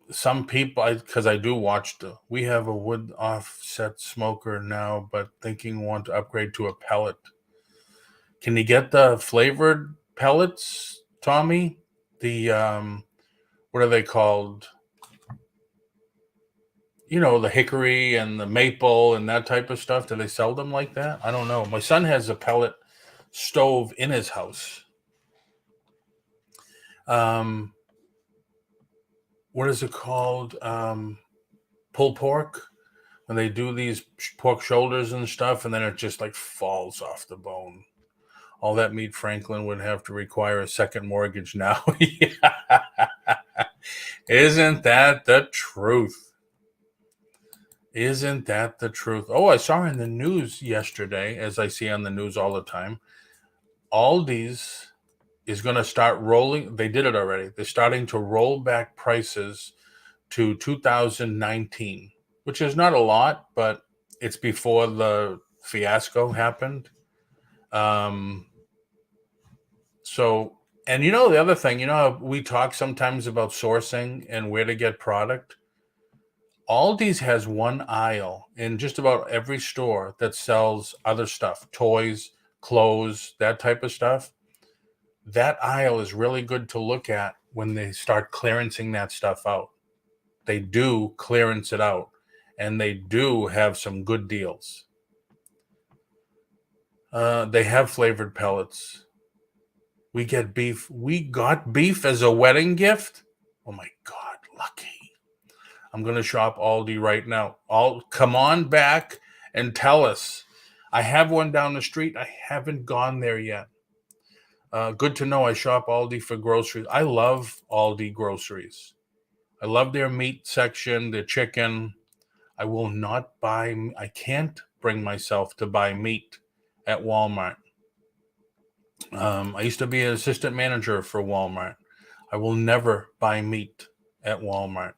Speaker 2: some people, because I do watch we have a wood offset smoker now, but want to upgrade to a pellet. Can you get the flavored pellets, Tommy? The, what are they called? The hickory and the maple and that type of stuff. Do they sell them like that? I don't know. My son has a pellet stove in his house. What is it called? Pulled pork. When they do these pork shoulders and stuff, and then it just like falls off the bone. All that meat, Franklin would have to require a second mortgage now. Isn't that the truth? Isn't that the truth? Oh, I saw in the news yesterday, as I see on the news all the time, Aldi's is going to start rolling. They did it already. They're starting to roll back prices to 2019, which is not a lot, but it's before the fiasco happened. So, and the other thing, we talk sometimes about sourcing and where to get product. Aldi's has one aisle in just about every store that sells other stuff, toys, clothes, that type of stuff. That aisle is really good to look at when they start clearancing that stuff out. They do clearance it out, and they do have some good deals. They have flavored pellets. We get beef. We got beef as a wedding gift. Oh my God, lucky. I'm going to shop Aldi right now. Come on back and tell us. I have one down the street. I haven't gone there yet. Good to know I shop Aldi for groceries. I love Aldi groceries. I love their meat section, their chicken. I can't bring myself to buy meat at Walmart. I used to be an assistant manager for Walmart. I will never buy meat at Walmart.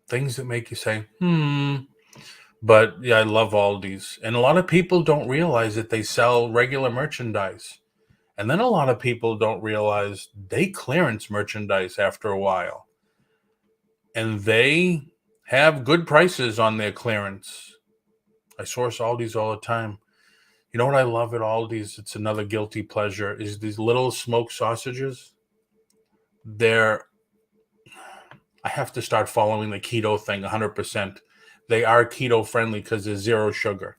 Speaker 2: Things that make you say, But yeah, I love Aldi's. And a lot of people don't realize that they sell regular merchandise. And then a lot of people don't realize they clearance merchandise after a while. And they have good prices on their clearance. I source Aldi's all the time. You know what I love at Aldi's? It's another guilty pleasure, is these little smoked sausages. I have to start following the keto thing 100%. They are keto friendly because there's 0 sugar.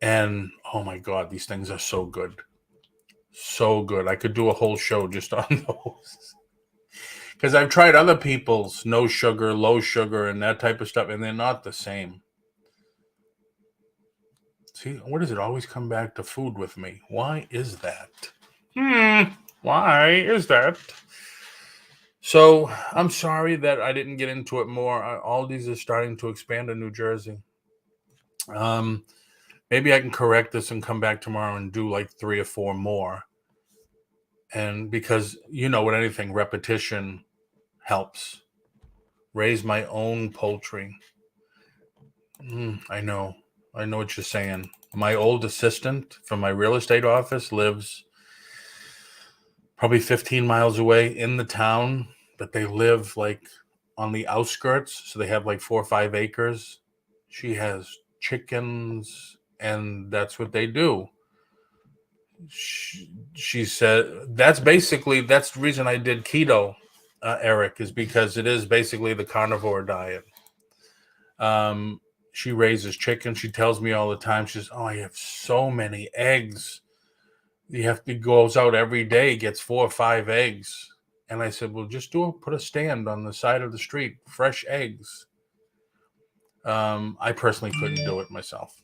Speaker 2: And oh my God, these things are so good. So good. I could do a whole show just on those. Because I've tried other people's no sugar, low sugar, and that type of stuff, and they're not the same. See, what does it always come back to food with me? Why is that? Why is that? So I'm sorry that I didn't get into it more. Aldi's is starting to expand in New Jersey. Maybe I can correct this and come back tomorrow and do like 3 or 4 more. And because with anything, repetition helps. Raise my own poultry. I know what you're saying. My old assistant from my real estate office lives probably 15 miles away in the town, but they live like on the outskirts. So they have like 4 or 5 acres. She has chickens, and that's what they do. She said that's the reason I did keto, Eric, is because it is basically the carnivore diet. She raises chickens. She tells me all the time, she says, "Oh, I have so many eggs. Goes out every day, gets 4 or 5 eggs." And I said, well, just put a stand on the side of the street, fresh eggs. I personally couldn't do it myself.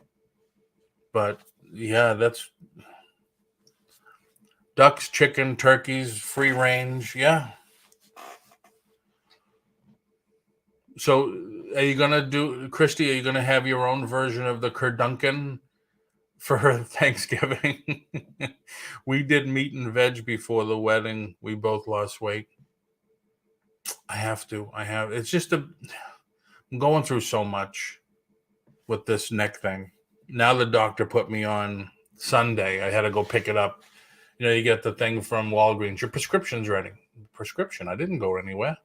Speaker 2: But yeah, that's ducks, chicken, turkeys, free range. Yeah. So are you going to do, Christy, are you going to have your own version of the Kurdunkin for Thanksgiving? We did meat and veg before the wedding. We both lost weight. I have. It's just I'm going through so much with this neck thing. Now the doctor put me on Sunday. I had to go pick it up. You get the thing from Walgreens. Your prescription's ready. Prescription. I didn't go anywhere.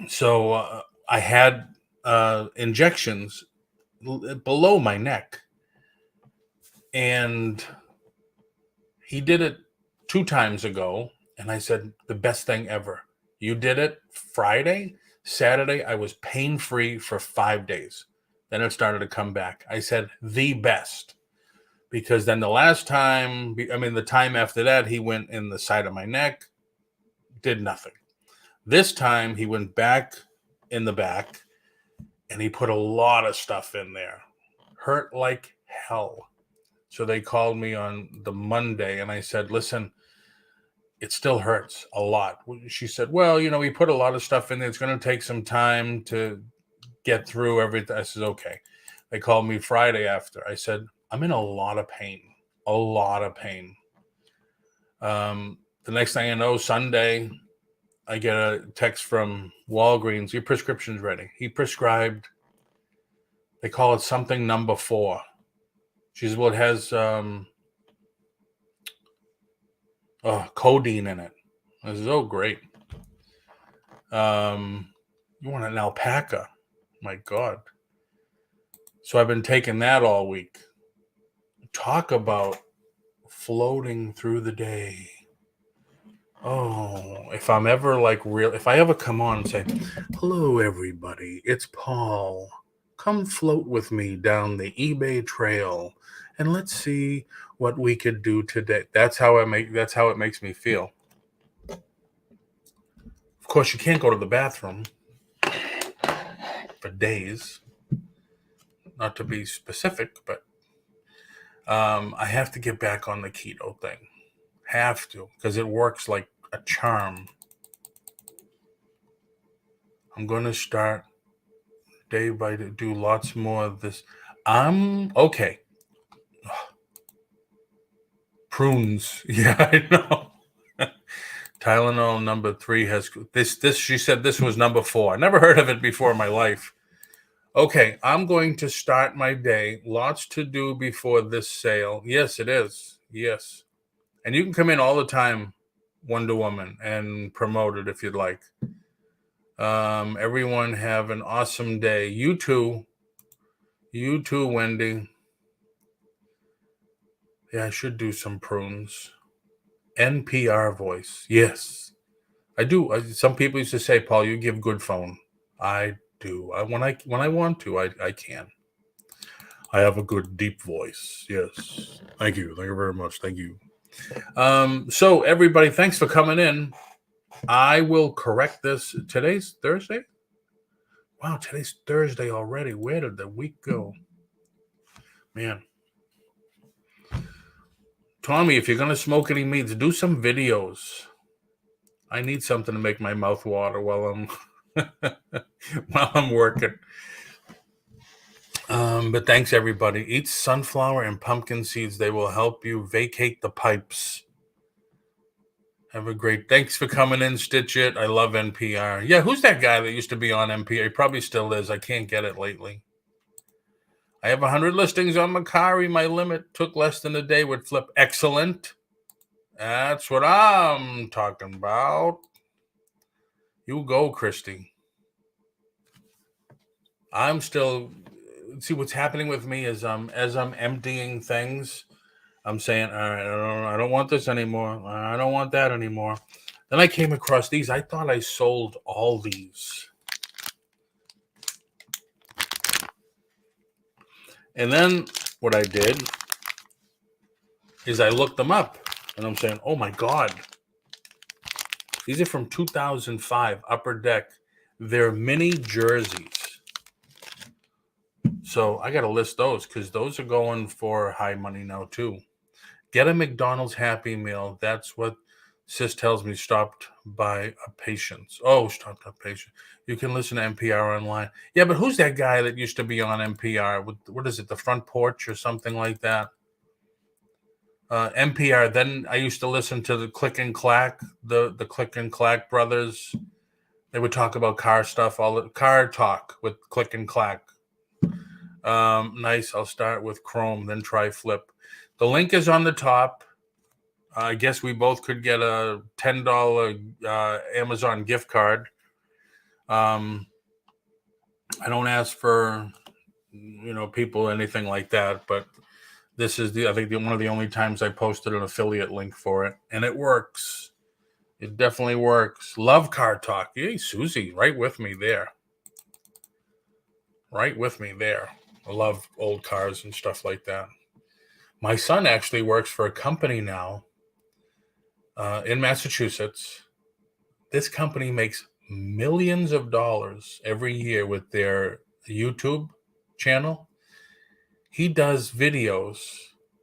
Speaker 2: So I had injections below my neck. And he did it 2 times ago. And I said, the best thing ever. You did it Friday. Saturday, I was pain-free for 5 days. Then it started to come back. I said, the best. Because then the last time, the time after that, he went in the side of my neck, did nothing. This time, he went back in the back, and he put a lot of stuff in there. Hurt like hell. So they called me on the Monday, and I said, listen, it still hurts a lot. She said, well, we put a lot of stuff in there. It's going to take some time to get through everything. I said, okay. They called me Friday after. I said, I'm in a lot of pain. The next thing I know, Sunday, I get a text from Walgreens. Your prescription's ready. He prescribed, they call it something number 4. She says, well, it has codeine in it. I says, oh, great. You want an alpaca? My God. So I've been taking that all week. Talk about floating through the day. Oh, if I'm ever if I ever come on and say, hello, everybody, it's Paul. Come float with me down the eBay trail and let's see what we could do today. That's how it makes me feel. Of course, you can't go to the bathroom for days. Not to be specific, but I have to get back on the keto thing. Have to, because it works like a charm. I'm going to start day by day, do lots more of this. I'm okay. Prunes. Yeah, I know. Tylenol number 3 has this. She said this was number 4. I never heard of it before in my life. Okay, I'm going to start my day. Lots to do before this sale. Yes, it is. Yes. And you can come in all the time, Wonder Woman, and promote it if you'd like. Everyone have an awesome day. You too. You too, Wendy. Yeah, I should do some prunes. NPR voice. Yes, I do. Some people used to say, Paul, you give good phone. I do. When I want to, I can. I have a good deep voice. Yes. Thank you. Thank you very much. Thank you. So everybody, thanks for coming in. I will correct this. Today's Thursday? Wow, today's Thursday already. Where did the week go? Man. Tommy, if you're going to smoke any meats, do some videos. I need something to make my mouth water while I'm working. But thanks everybody. Eat sunflower and pumpkin seeds. They will help you vacate the pipes. Have a great. Thanks for coming in, Stitch It. I love NPR. Yeah, who's that guy that used to be on NPR? He probably still is. I can't get it lately. I have 100 listings on Mercari. My limit took less than a day with Flyp. Excellent. That's what I'm talking about. You go, Christy. I'm still. See, what's happening with me is as I'm emptying things, I'm saying, all right, I don't want this anymore. I don't want that anymore. Then I came across these. I thought I sold all these. And then what I did is I looked them up. And I'm saying, oh my God. These are from 2005, Upper Deck. They're mini jerseys. So I got to list those because those are going for high money now too. Get a McDonald's Happy Meal. That's what Sis tells me. Stopped by a patient. Oh, stopped by a patient. You can listen to NPR online. Yeah, but who's that guy that used to be on NPR? What is it, the Front Porch or something like that? NPR. Then I used to listen to the Click and Clack, the Click and Clack brothers. They would talk about car stuff, all the car talk with Click and Clack. Nice. I'll start with Chrome, then try Flyp. The link is on the top. I guess we both could get a $10 Amazon gift card. I don't ask for, people, anything like that, but this is I think one of the only times I posted an affiliate link for it, and it works. It definitely works. Love car talk. Hey, Susie, right with me there. Right with me there. I love old cars and stuff like that. My son actually works for a company now in Massachusetts. This company makes millions of dollars every year with their YouTube channel. He does videos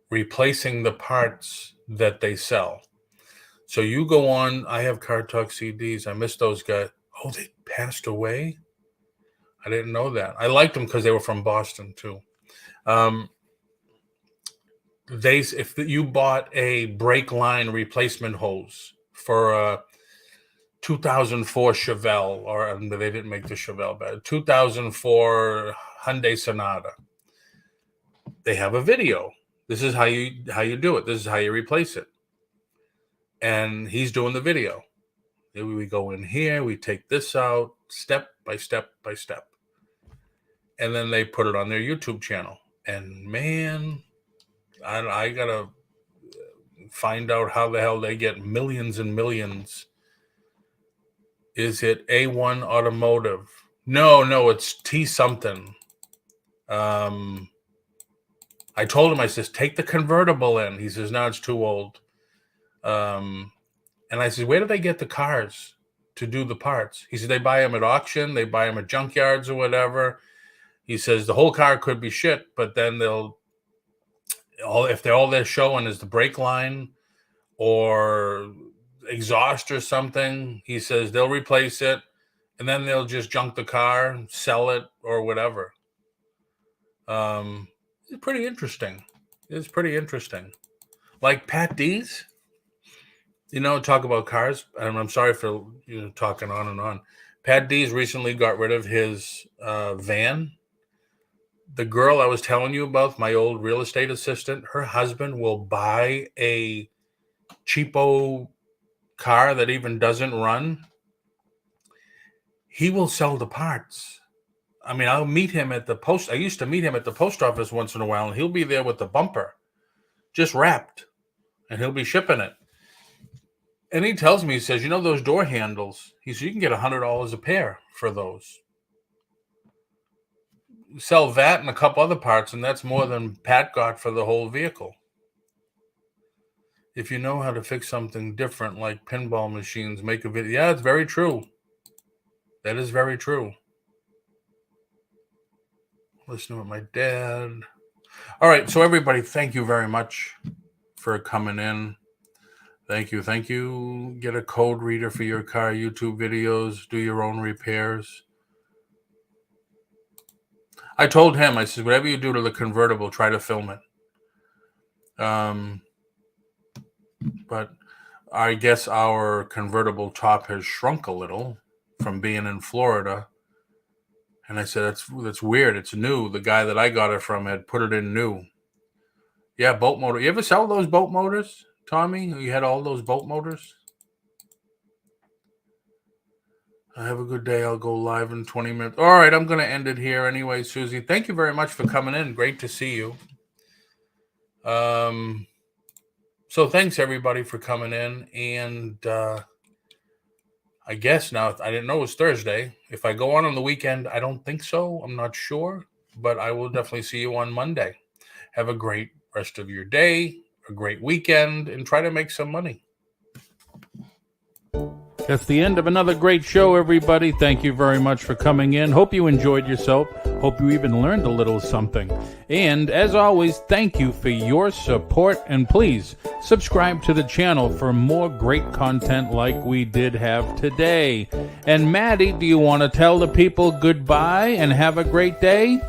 Speaker 2: replacing the parts that they sell. So you go on, I have Car Talk CDs. I miss those guys. Oh, they passed away? I didn't know that. I liked them because they were from Boston too. If you bought a brake line replacement hose for a 2004 Chevelle, or they didn't make the Chevelle, but 2004 Hyundai Sonata, they have a video. This is how you do it. This is how you replace it. And he's doing the video. We go in here, we take this out, step by step by step. And then they put it on their YouTube channel. And man, I gotta find out how the hell they get millions and millions. Is it A1 Automotive? No, it's T something. I told him, I says, take the convertible in. He says, no, it's too old. And I said, where do they get the cars to do the parts? He said, they buy them at auction. They buy them at junkyards or whatever. He says, the whole car could be shit, but then if all they're showing is the brake line or exhaust or something, he says they'll replace it and then they'll just junk the car, sell it or whatever. It's pretty interesting. It's pretty interesting. Like Pat D's, talk about cars. I'm sorry for talking on and on. Pat D's recently got rid of his van. The girl I was telling you about, my old real estate assistant, her husband will buy a cheapo car that even doesn't run. He will sell the parts. I mean, I'll meet him at the post. I used to meet him at the post office once in a while, and he'll be there with the bumper just wrapped, and he'll be shipping it. And he tells me, he says, those door handles, he says, you can get $100 a pair for those. Sell that and a couple other parts, and that's more than Pat got for the whole vehicle. If you know how to fix something different, like pinball machines, make a video. Yeah, it's very true. That is very true. Listen with my dad. All right, so everybody, thank you very much for coming in. Thank you. Thank you. Get a code reader for your car, YouTube videos, do your own repairs. I told him, I said, whatever you do to the convertible, try to film it. But I guess our convertible top has shrunk a little from being in Florida. And I said, that's weird. It's new. The guy that I got it from had put it in new. Yeah, boat motor. You ever sell those boat motors, Tommy? You had all those boat motors? Have a good day. I'll go live in 20 minutes. All right, I'm going to end it here anyway, Susie. Thank you very much for coming in. Great to see you. So thanks, everybody, for coming in. And I guess now, I didn't know it was Thursday. If I go on the weekend, I don't think so. I'm not sure. But I will definitely see you on Monday. Have a great rest of your day, a great weekend, and try to make some money. That's the end of another great show, everybody. Thank you very much for coming in. Hope you enjoyed yourself. Hope you even learned a little something. And as always, thank you for your support. And please subscribe to the channel for more great content like we did have today. And Maddie, do you want to tell the people goodbye and have a great day?